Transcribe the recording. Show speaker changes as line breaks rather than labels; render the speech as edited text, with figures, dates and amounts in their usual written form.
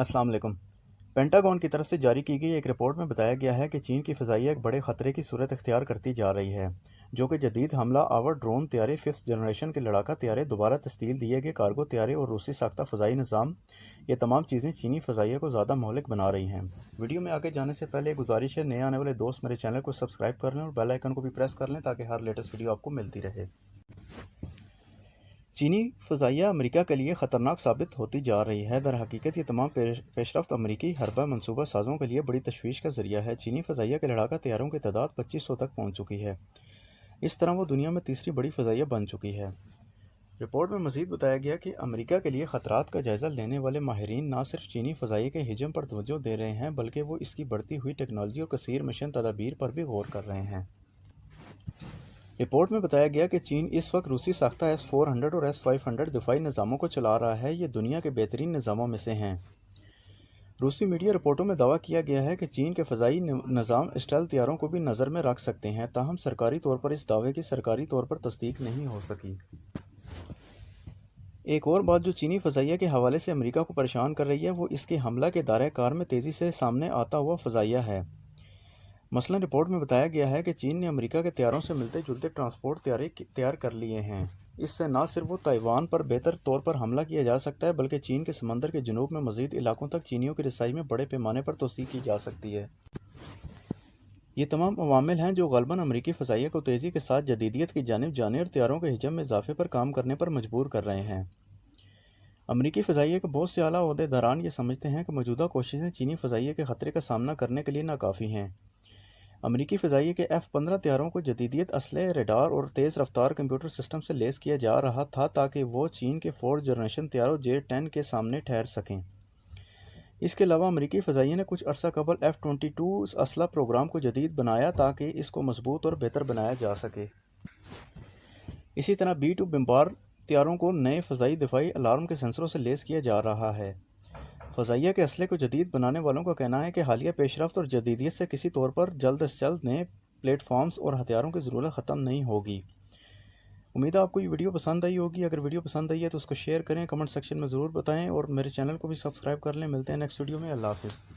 السلام علیکم۔ پینٹاگون کی طرف سے جاری کی گئی ایک رپورٹ میں بتایا گیا ہے کہ چین کی فضائیہ ایک بڑے خطرے کی صورت اختیار کرتی جا رہی ہے، جو کہ جدید حملہ آور ڈرون طیارے 5th جنریشن کے لڑاکا طیارے، دوبارہ تشکیل دیے گئے کارگو طیارے اور روسی ساختہ فضائی نظام، یہ تمام چیزیں چینی فضائیہ کو زیادہ مہلک بنا رہی ہیں۔ ویڈیو میں آگے جانے سے پہلے ایک گزارش ہے، نئے آنے والے دوست میرے چینل کو سبسکرائب کر لیں اور بیل آئیکن کو بھی پریس کر لیں تاکہ ہر لیٹسٹ ویڈیو آپ کو ملتی رہے۔ چینی فضائیہ امریکہ کے لیے خطرناک ثابت ہوتی جا رہی ہے۔ در حقیقت یہ تمام پیش رفت امریکی حربہ منصوبہ سازوں کے لیے بڑی تشویش کا ذریعہ ہے۔ چینی فضائیہ کے لڑاکا طیاروں کی تعداد 2500 تک پہنچ چکی ہے۔ اس طرح وہ دنیا میں تیسری بڑی فضائیہ بن چکی ہے۔ رپورٹ میں مزید بتایا گیا کہ امریکہ کے لیے خطرات کا جائزہ لینے والے ماہرین نہ صرف چینی فضائیہ کے حجم پر توجہ دے رہے ہیں بلکہ وہ اس کی بڑھتی ہوئی ٹیکنالوجی اور کثیر مشن تدابیر پر بھی غور کر رہے ہیں۔ رپورٹ میں بتایا گیا کہ چین اس وقت روسی ساختہ S-400 اور S-500 دفاعی نظاموں کو چلا رہا ہے۔ یہ دنیا کے بہترین نظاموں میں سے ہیں۔ روسی میڈیا رپورٹوں میں دعویٰ کیا گیا ہے کہ چین کے فضائی نظام اسٹیلتھ طیاروں کو بھی نظر میں رکھ سکتے ہیں، تاہم سرکاری طور پر اس دعوے کی سرکاری طور پر تصدیق نہیں ہو سکی۔ ایک اور بات جو چینی فضائیہ کے حوالے سے امریکہ کو پریشان کر رہی ہے وہ اس کے حملہ کے دائرۂ کار میں تیزی سے سامنے آتا ہوا فضائیہ ہے۔ مثلاً رپورٹ میں بتایا گیا ہے کہ چین نے امریکہ کے طیاروں سے ملتے جلتے ٹرانسپورٹ طیارے تیار کر لیے ہیں۔ اس سے نہ صرف وہ تائیوان پر بہتر طور پر حملہ کیا جا سکتا ہے بلکہ چین کے سمندر کے جنوب میں مزید علاقوں تک چینیوں کی رسائی میں بڑے پیمانے پر توسیع کی جا سکتی ہے۔ یہ تمام عوامل ہیں جو غالباً امریکی فضائیہ کو تیزی کے ساتھ جدیدیت کی جانب جانے اور طیاروں کے حجم میں اضافے پر کام کرنے پر مجبور کر رہے ہیں۔ امریکی فضائیہ کے بہت سے اعلیٰ عہدیداران یہ سمجھتے ہیں کہ موجودہ کوششیں چینی فضائیہ کے خطرے کا سامنا کرنے کے لیے ناکافی ہیں۔ امریکی فضائیہ کے F-15 طیاروں کو جدیدیت اسلحے، ریڈار اور تیز رفتار کمپیوٹر سسٹم سے لیس کیا جا رہا تھا تاکہ وہ چین کے 4th جنریشن طیاروں J-10 کے سامنے ٹھہر سکیں۔ اس کے علاوہ امریکی فضائیہ نے کچھ عرصہ قبل F-22 اسلحہ پروگرام کو جدید بنایا تاکہ اس کو مضبوط اور بہتر بنایا جا سکے۔ اسی طرح B-2 بمبار طیاروں کو نئے فضائی دفاعی الارم کے سینسروں سے لیس کیا جا رہا ہے۔ فضائیہ کے اسلحے کو جدید بنانے والوں کا کہنا ہے کہ حالیہ پیش رفت اور جدیدیت سے کسی طور پر جلد از جلد نئے پلیٹ فارمز اور ہتھیاروں کی ضرورت ختم نہیں ہوگی۔ امید ہے آپ کو یہ ویڈیو پسند آئی ہوگی۔ اگر ویڈیو پسند آئی ہے تو اس کو شیئر کریں، کمنٹ سیکشن میں ضرور بتائیں اور میرے چینل کو بھی سبسکرائب کر لیں۔ ملتے ہیں نیکسٹ ویڈیو میں۔ اللہ حافظ۔